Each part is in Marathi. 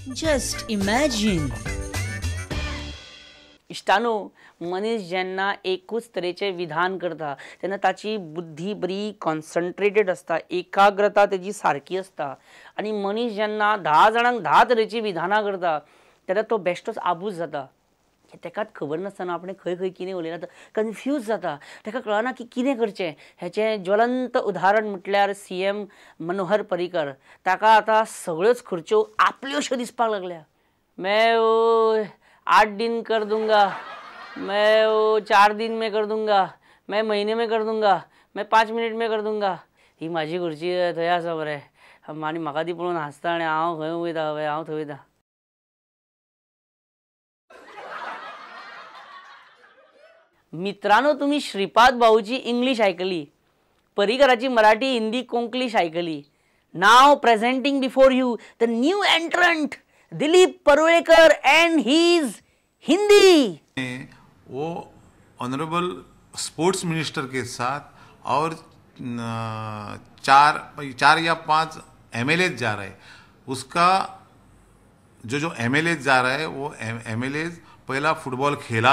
Just imagine. इश्टानो, मनीस जेन्ना एकूच तरेचे विधान करता तेन्ना ताची बुद्धी बरी कॉन्सन्ट्रेटेड असता, एकाग्रता तेजी सारकी असता आणि मनीस जेन्ना 10 जाणांक 10 तरेची विधानां करता तेन्ना तो बेश्टोच आबूज जाता. तेकाच खबर नासतना आपणे खंय खंय कितें उलयला कन्फ्यूज जाता. तेका कळना की कितें करचें. हेचें ज्वलंत उदाहरण म्हटल्यार CM मनोहर पर्रीकर. ताका आतां सगळ्योच खर्च्यो आपल्योश्यो दिसपाक लागल्या. मैं वो 8 दिन कर दूंगा, मैं वो 4 दिन में कर दूंगा, मैं महीने में कर दूंगा, मैं 5 मिनिट में कर दूंगा. ही म्हाजी घरची थंय आसा मरे आनी म्हाका ती पळोवन हांसता आनी हांव खंय वयता हांव थंय वयता. मित्रांनो, तुम्ही श्रीपाद भाऊची इंग्लिश ऐकली, पर्रीकराची मराठी, हिंदी, कोंकणीश ऐकली. नाव presenting before you the new entrant Dilip Parulekar and his Hindi. वो ऑनरेबल स्पोर्ट्स मिनिस्टर के साथ और 4 या 5 MLA जा रहे हैं. उसका जो MLA जा रहा है वो MLA पहला फुटबॉल खेला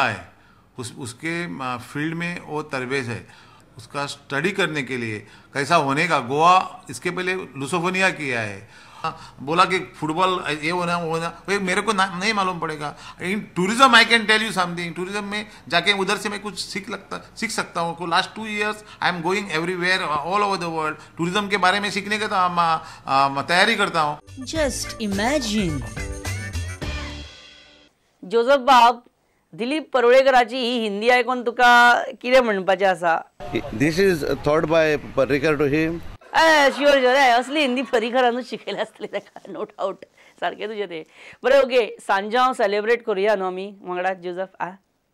है. उसके फील्ड में वो तरबेज है. उसका स्टडी करने के लिए कैसा होने का. गोवा इसके पहले लुसोफोनिया किया है. बोला कि फुटबॉल ये होना मेरे को नहीं मालूम पड़ेगा. In tourism I can tell you something. Tourism में जाके उधर से मैं कुछ सीख सकता हूँ. Last 2 years I am going everywhere all over the world. Tourism के बारे में सीखने का तैयारी करता हूँ. Just imagine. जोझफ बाब, दिलीप परुळेकराची ही हिंदी ऐकून तुका कितें म्हणपाचें आसा? This is thought by Parrikar to him. Sure असली हिंदी पर्रीकरानूच शिकयलें आसतलें ताका, नो डावट. सारकें तुजें तें. बरें, ओके, सांजांव सेलिब्रेट करुया न्हू आमी वांगडा Joseph.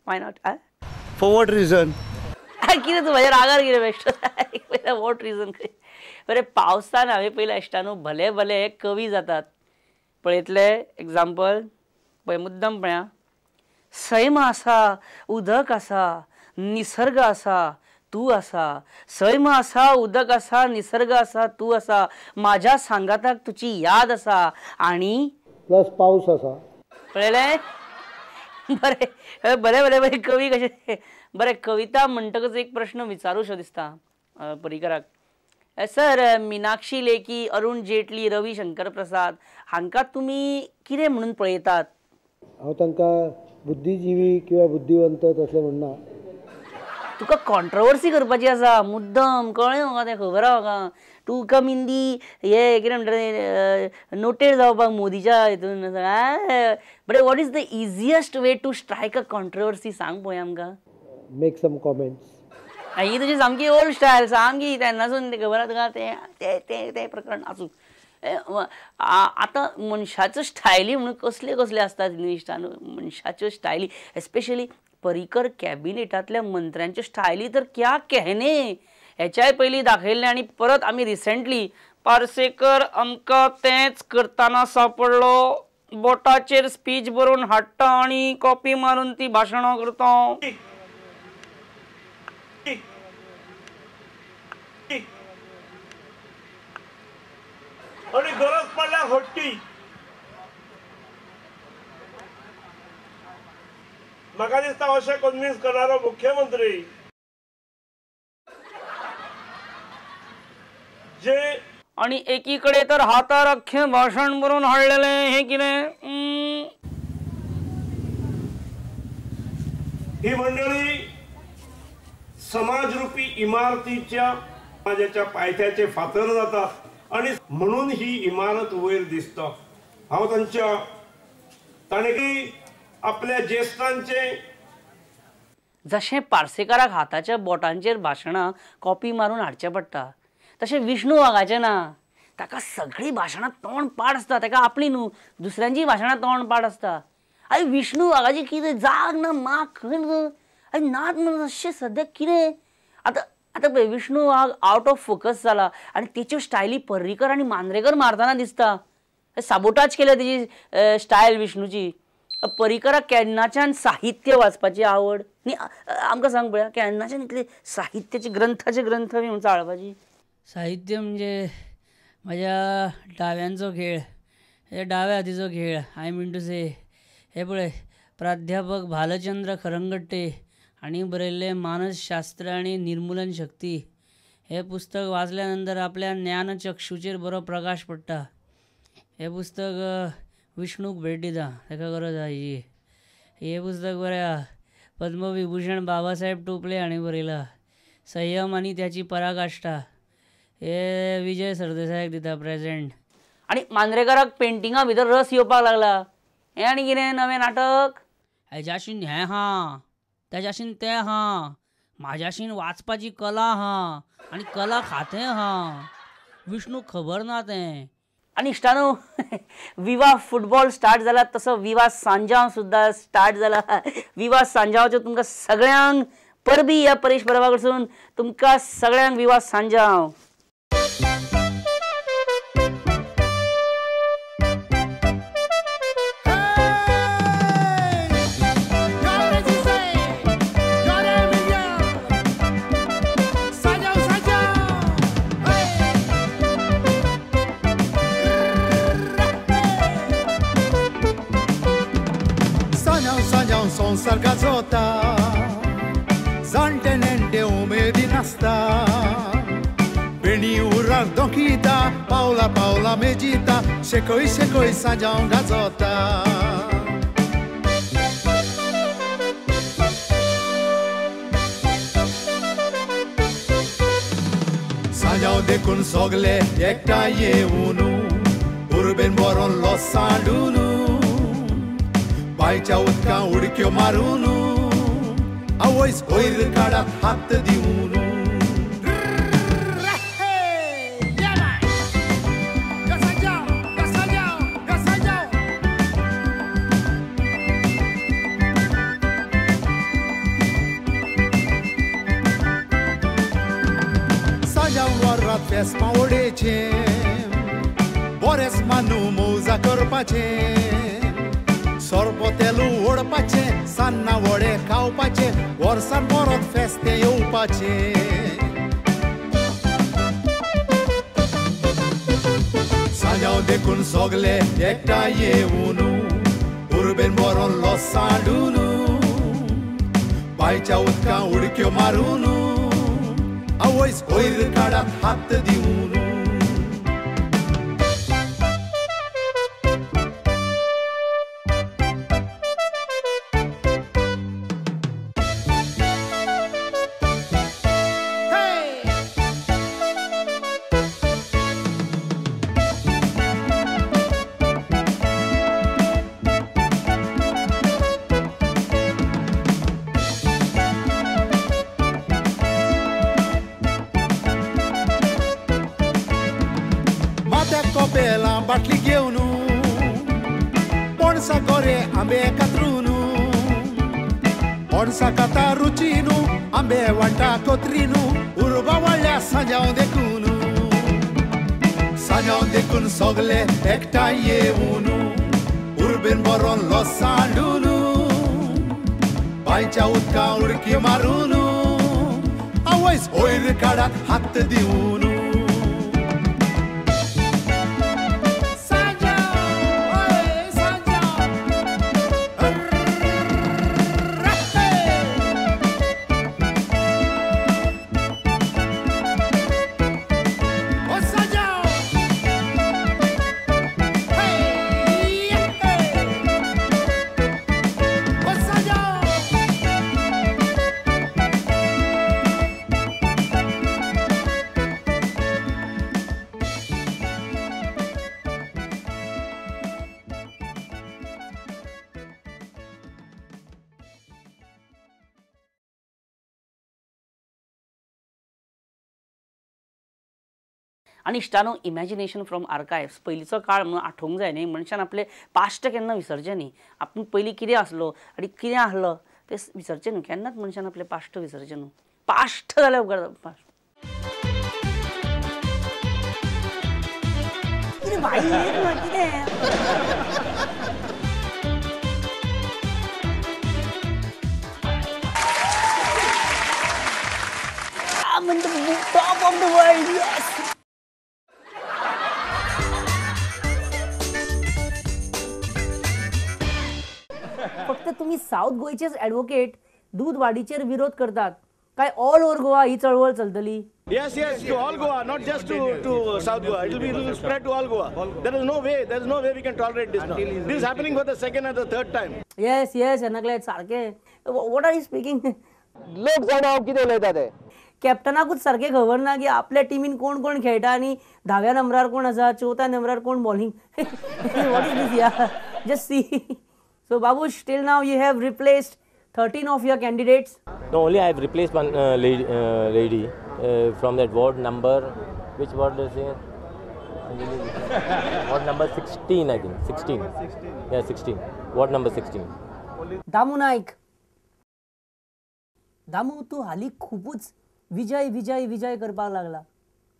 Why not? For what reason? कितें तूं म्हाज्या रागार कितें बेश्टो पयल्या वॉट रिजन. बरें, पावसान हांवें पयल्या इश्टानू भले भले कवी जातात पळयतले. एग्जाम्पल पळय, मुद्दम पळया. सैम आसा, उदक आसा, निसर्ग आसा, तू आसा. सैम आसा, उदक आसा, निसर्ग आसा, तू आसा. माझ्या सांगाताक तुची याद आसा आणि प्लस पाऊस आसा. कळलें? बरे बरे बरे बरे कवी कशे. बरें, कविता म्हणटकच एक प्रश्न विचारूशो दिसता पर्रीकराक. सर, मीनाक्षी लेखी, अरुण जेटली, रवी शंकर प्रसाद हांकां तुमी कितें म्हणून पळयतात? हांव तांकां बुद्धिजीवी किंवा बुद्धिवंत तसलें म्हणना. तुका कॉन्ट्रोवर्सी करपाची आसा मुद्दम, कळ्ळें म्हाका तें, खबर आहा म्हाका. तुका मिंदी हे कितें म्हणटा नोटेड जावपाक मोदीच्या हितून. But what is the easiest way to strike a controversy? सांग पळय आमकां. Make some comments. ही तुजी सामकी ओल्ड स्टायल. सांगी तेन्नासून ते खबर आहा तुका ते प्रकरण आसूं. आतां मनशाच्यो स्टायली म्हणून कसले कसले आसतात इश्टानू. मनशाच्यो स्टायली, एस्पेशली पर्रीकर कॅबिनेटांतल्या मंत्र्यांच्यो स्टायली तर क्या कहने. हेच्याय पयलीं दाखयल्लें आनी परत आमी रिसेंटली पार्सेकर आमकां तेंच करतना सापडलो. बोटाचेर स्पीच बरोवन हाडटा आनी कॉपी मारून ती भाशणां करता. आणि गरज पडल्यार हट्टी. म्हाका दिसता अशें कन्विन्स करणारो मुख्यमंत्री जे आणि एकीकडे तर हातार अख्खें भाशण बरोवन हाडलेलें. हे कितें? ही मंडळी समाजरूपी इमारतीच्या समाजाच्या पायथ्याचे फातर जातात आणि म्हणून ही इमारत वयर दिसता. हांव ताणें आपल्या ज्येष्ठांचे जशें पार्सेकाराक हाताच्या बोटांचेर भाशणां कॉपी मारून हाडचें पडटा, तशें विष्णू वाघाचें ना. ताका सगळीं भाशणां तोंड पाड आसता. ताका आपली न्हू, दुसऱ्यांची भाशणां तोंड पाड आसता. आय विष्णू वाघाची कितें जाग ना, माग खंय आय नात म्हणून अशें सद्याक कितें. आतां पळय, विष्णू वाघ आउट ऑफ फोकस जाला आनी तेच्यो स्टायली पर्रीकर आनी मांद्रेकर मारतना दिसता. साबोटाज केल्या तेजी स्टायल विष्णूची. पर्रीकराक केन्नाच्यान साहित्य वाचपाची आवड न्ही. आमकां सांग पळया, केन्नाच्यान इतले साहित्याचे ग्रंथ बी म्हणून चाळपाची. साहित्य म्हणजे माझ्या डाव्यांचो खेळ, हे डाव्या हातीचो खेळ. आय मीन टू से हे पळय, प्राध्यापक भालचंद्र खरंगट्टे हांणी बरयल्लें मानसशास्त्र आनी निर्मूलन शक्ती हे पुस्तक वाचल्यानंतर आपल्या ज्ञानचक्षुचेर बरो प्रकाश पडटा. हे पुस्तक विष्णूक भेट दिता, ताका गरज आसा हेजी. हे पुस्तक बरें आसा. पद्मविभूषण बाबासाहेब टोपले हांणी बरयलां. संयम आनी त्याची पराकाष्ठा हे विजय सरदेसायाक दिता प्रेजेंट. आणि मांद्रेकाराक पेंटिंगा भितर रस येवपाक लागला. हें आनी कितें नवें नाटक? हेज्याशीन हें हा, तेज्याशीन तें हा, म्हाज्याशीन वाचपाची कला हा आनी कला खातें हा. विष्णूक खबर ना तें. आणि इश्टानो विवा फुटबॉल स्टार्ट जाला तसो विवा सांजाव सुद्दां स्टार्ट जाला. विवा सांजावाच्यो तुमकां सगळ्यांक परबी ह्या परेश परबा कडसून तुमकां सगळ्यांक विवा सांजाव. संसार गाजोता, जाणटे नेणटे उमेदीन आसता. बेणी उरार दोखीता, पावला पावला मेजिता, शेकय शेकय सांजाव गाजोता. सांजाव देखून सोगले एकठांय येवन उर्बेन बरोन लोसांडून बायच्या उदकां उडक्यो मारून आवयस वयर काडात हात दिवन सांजाव वरात फेस्मा ओडेचे बरेच मानू मौजा करपाचे. सोरपोतेलू ओडपाचे, सान्ना वडे खावपाचे, वर्सान परत फेस्ते येवपाचे. सांजाव देखून सोगले एकठांय येवन उर्बेन बरोन लोसांडून बायच्या उदकां उडक्यो मारून आवयस वयर काडात हात दिवन कोपेला बाटली घेवन पणसा गोरे आंबे कातरून पणसा काता रुचीन आंबे वांटा कोत्रीन उर्बा वाळ्या सांजाव देखून सोगले एकठांय येवन उर्बेन बरोन लोसांडून बायच्या उदकां उडकी मारून आवयस वयर काडात हात दिवन आणि इश्टानो इमॅजिनेशन फ्रॉम आर्कायव्स पयलींचो काळ म्हणून आठवंक जाय न्ही. मनशान आपले पास्ट केन्ना विसरचें न्ही. आपूण पयलीं कितें आसलो आनी कितें आसलो तें विसरचें न्हू. केन्नाच मनशान आपले पास्ट विसरचें न्हू. पास्ट जाल्यार उपकार पास्ट. कितें भाई कितें I'm in the top of the world, yes. फक्त तुम्ही साऊथ गोयचेच ॲडव्होकेट दूध वाढीचेर विरोध करतात काय ऑल ओव्हर गोवा ही चळवळ चलतली? Yes, to all Goa, not just to South Goa. It will spread to all Goa. There is no way we can tolerate this now. This is happening for the second and the third time. Yes एनकले सारखे. What are you speaking? लोक जाणा हांव कितें उलयता ते. कॅप्टनाकूच सारखे खबर ना की आपल्या टिमीन कोण कोण खेळटा आणि 10व्या नंबरार कोण आसा, 4थ्या नंबरार कोण बॉलिंग. वॉट इज दिस या? Just see. So Babush, till now you have replaced 13 of your candidates. No, only I have replaced one lady from that ward number. Which ward is it? Ward number 16, I think. 16. Yeah, 16. Ward number 16. Damu Naik. Damu, तू हाली खूपच विजय करपाक लागला.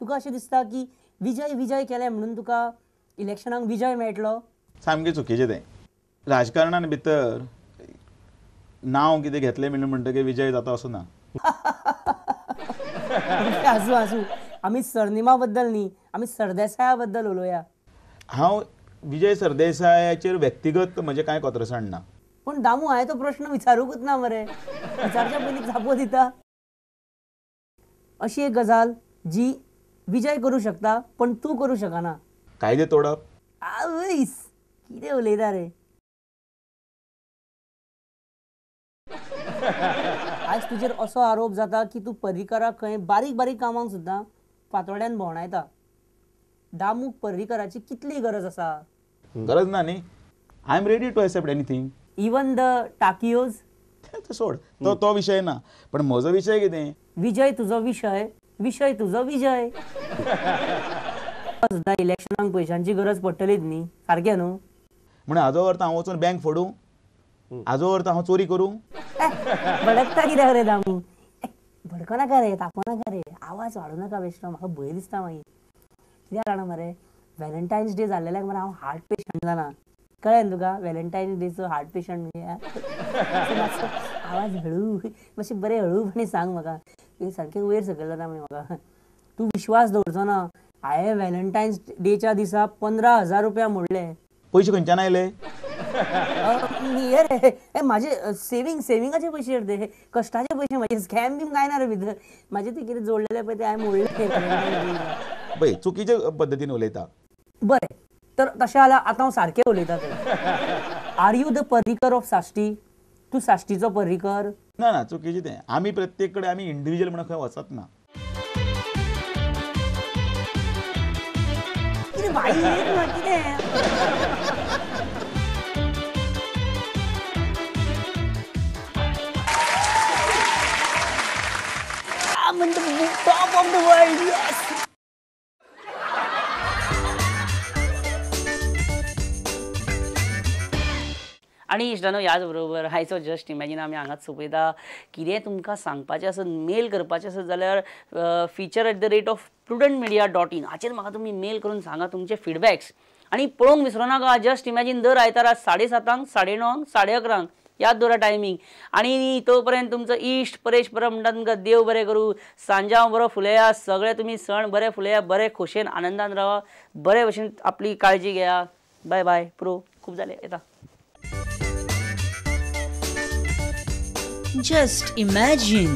तुका अशें दिसता की विजय केले म्हणून तुका इलेक्शनाक विजय मेळटलो? सामकें चुकीचें तें. राजकारणान भितर नांव कितें घेतलें म्हणटकीर विजय जाता असो ना. आसू आमी सरनेमा बद्दल न्ही, आमी सरदेसाया बद्दल उलोवया. हांव विजय सरदेसायाचेर व्यक्तिगत म्हजें कांय कोत्रसाण ना. पण दामू, हांवें तो प्रश्न विचारूंकच ना मरे. विचारच्या पयलीं जापो दिता. अशी एक गजाल जी विजय करू शकता पण तू करू शकना. कायदे तोडप. आवयस, कितें उलयता रे. आज तुजेर असो आरोप जाता की तू पर्रीकाराक खंय बारीक कामांक सुद्दां फातोड्यान भोंवडायता. दामूक पर्रीकाराची कितली गरज आसा? गरज ना न्ही. I am ready to accept anything. Even the talkies. सोड, तो विशय ना. पण म्हजो विशय कितें? विजय तुजो विषय तुजो विजय. सुद्दां इलेक्शनाक पयशांची गरज पडटलीच न्ही, सारकें न्हू? म्हणून हाजो अर्थ हांव वचून बँक फोडूं? हाजो अर्थ हांव चोरी करूं? भडकता कित्याक रे दामू? भडकनाका रे, तापोनाका रे, आवाज वाडू नाका बेश्टो. म्हाका भंय दिसता मागीर. कित्याक जाणा मरे, व्हॅलेंटायन्स डे जाल्ल्याक मरे हांव हार्ट पेशंट जालां. कळ्ळें न्ही तुका? व्हॅलेंटायन्स डेचो हार्ट पेशंट म्हणजे आवाज हळू मातशें बरें हळूपणी सांग म्हाका. सारकें वयर सकयल जाता मागीर म्हाका. तूं विश्वास दवरचो ना, हांवें व्हॅलेंटायन्स डेच्या दिसा 15,000 रुपया मोडले. पयशे खंयच्यान आयले? हे रे, माझे सेविंगाचे पयशे ते, कश्टाचे पयशे, माझे स्कॅम बीम काय ना रे भितर. माझे ते कितें जोडलेले पळय ते हांवें मोडले. पळय, चुकीचे पद्दतीन उलयता. बरें, तर तशें जाल्यार आतां हांव सारकें उलयता. Are you the Parrikar of Sashti? तूं साश्टीचो पर्रीकर? ना, चुकीचें तें. आमी प्रत्येक कडेन आमी इंडिव्हिज्युअल म्हणून खंय वचत ना. कितें भाई कितें? I'm in the top of the world, yes. आणि इश्टानो, याच बरोबर हायचो जस्ट इमॅजिन आमी हांगाच सोंपयता. कितें तुमकां सांगपाचें आसत, मेल करपाचें आसत जाल्यार feature@prudentmedia.in हाचेर म्हाका तुमी मेल करून सांगा तुमचे फीडबॅक्स. आणि पळोवंक विसरो नाका, जस्ट इमॅजिन दर आयतारा 7:30, 9:30, 11:30 याद दवरा टायमींग. आणि तोपर्यंत तुमचो इश्ट परेश परब म्हणटा तुमकां देव बरें करूं. सांजांव बरो फुलया, सगळे तुमी सण बरे फुलया, बरे खोशेन आनंदान रावा, बरे भशेन आपली काळजी घेया. Bye bye. प्रो खूब जालें, येता. Just imagine